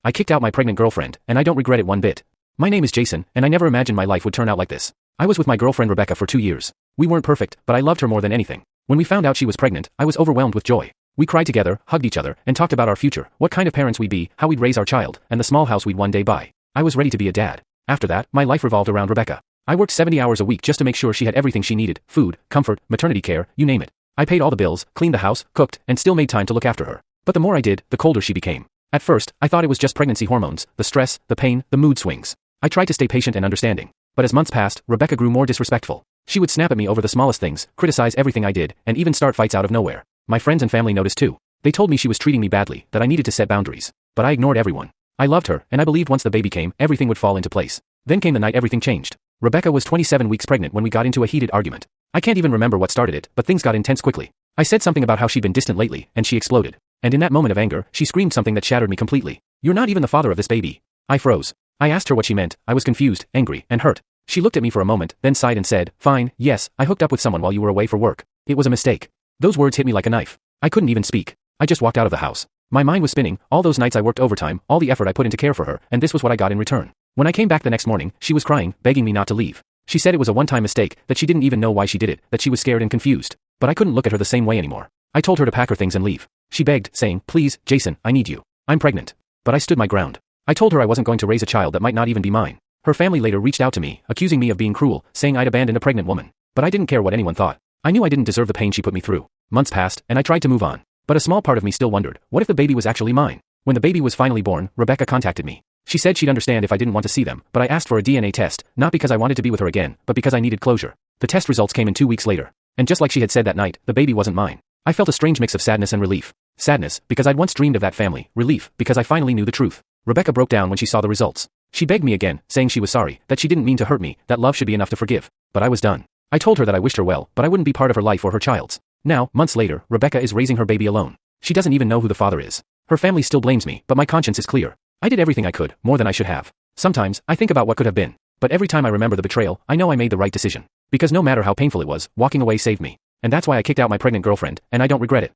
I kicked out my pregnant girlfriend, and I don't regret it one bit. My name is Jason, and I never imagined my life would turn out like this. I was with my girlfriend Rebecca for 2 years. We weren't perfect, but I loved her more than anything. When we found out she was pregnant, I was overwhelmed with joy. We cried together, hugged each other, and talked about our future, what kind of parents we'd be, how we'd raise our child, and the small house we'd one day buy. I was ready to be a dad. After that, my life revolved around Rebecca. I worked 70 hours a week just to make sure she had everything she needed, food, comfort, maternity care, you name it. I paid all the bills, cleaned the house, cooked, and still made time to look after her. But the more I did, the colder she became. At first, I thought it was just pregnancy hormones, the stress, the pain, the mood swings. I tried to stay patient and understanding. But as months passed, Rebecca grew more disrespectful. She would snap at me over the smallest things, criticize everything I did, and even start fights out of nowhere. My friends and family noticed too. They told me she was treating me badly, that I needed to set boundaries. But I ignored everyone. I loved her, and I believed once the baby came, everything would fall into place. Then came the night everything changed. Rebecca was 27 weeks pregnant when we got into a heated argument. I can't even remember what started it, but things got intense quickly. I said something about how she'd been distant lately, and she exploded. And in that moment of anger, she screamed something that shattered me completely. "You're not even the father of this baby." I froze. I asked her what she meant. I was confused, angry, and hurt. She looked at me for a moment, then sighed and said, "Fine, yes, I hooked up with someone while you were away for work. It was a mistake." Those words hit me like a knife. I couldn't even speak. I just walked out of the house. My mind was spinning, all those nights I worked overtime, all the effort I put into care for her, and this was what I got in return. When I came back the next morning, she was crying, begging me not to leave. She said it was a one-time mistake, that she didn't even know why she did it, that she was scared and confused. But I couldn't look at her the same way anymore. I told her to pack her things and leave. She begged, saying, "Please, Jason, I need you. I'm pregnant." But I stood my ground. I told her I wasn't going to raise a child that might not even be mine. Her family later reached out to me, accusing me of being cruel, saying I'd abandoned a pregnant woman. But I didn't care what anyone thought. I knew I didn't deserve the pain she put me through. Months passed, and I tried to move on. But a small part of me still wondered, what if the baby was actually mine? When the baby was finally born, Rebecca contacted me. She said she'd understand if I didn't want to see them, but I asked for a DNA test, not because I wanted to be with her again, but because I needed closure. The test results came in 2 weeks later. And just like she had said that night, the baby wasn't mine. I felt a strange mix of sadness and relief. Sadness, because I'd once dreamed of that family. Relief, because I finally knew the truth. Rebecca broke down when she saw the results. She begged me again, saying she was sorry, that she didn't mean to hurt me, that love should be enough to forgive. But I was done. I told her that I wished her well, but I wouldn't be part of her life or her child's. Now, months later, Rebecca is raising her baby alone. She doesn't even know who the father is. Her family still blames me, but my conscience is clear. I did everything I could, more than I should have. Sometimes, I think about what could have been. But every time I remember the betrayal, I know I made the right decision. Because no matter how painful it was, walking away saved me. And that's why I kicked out my pregnant girlfriend, and I don't regret it.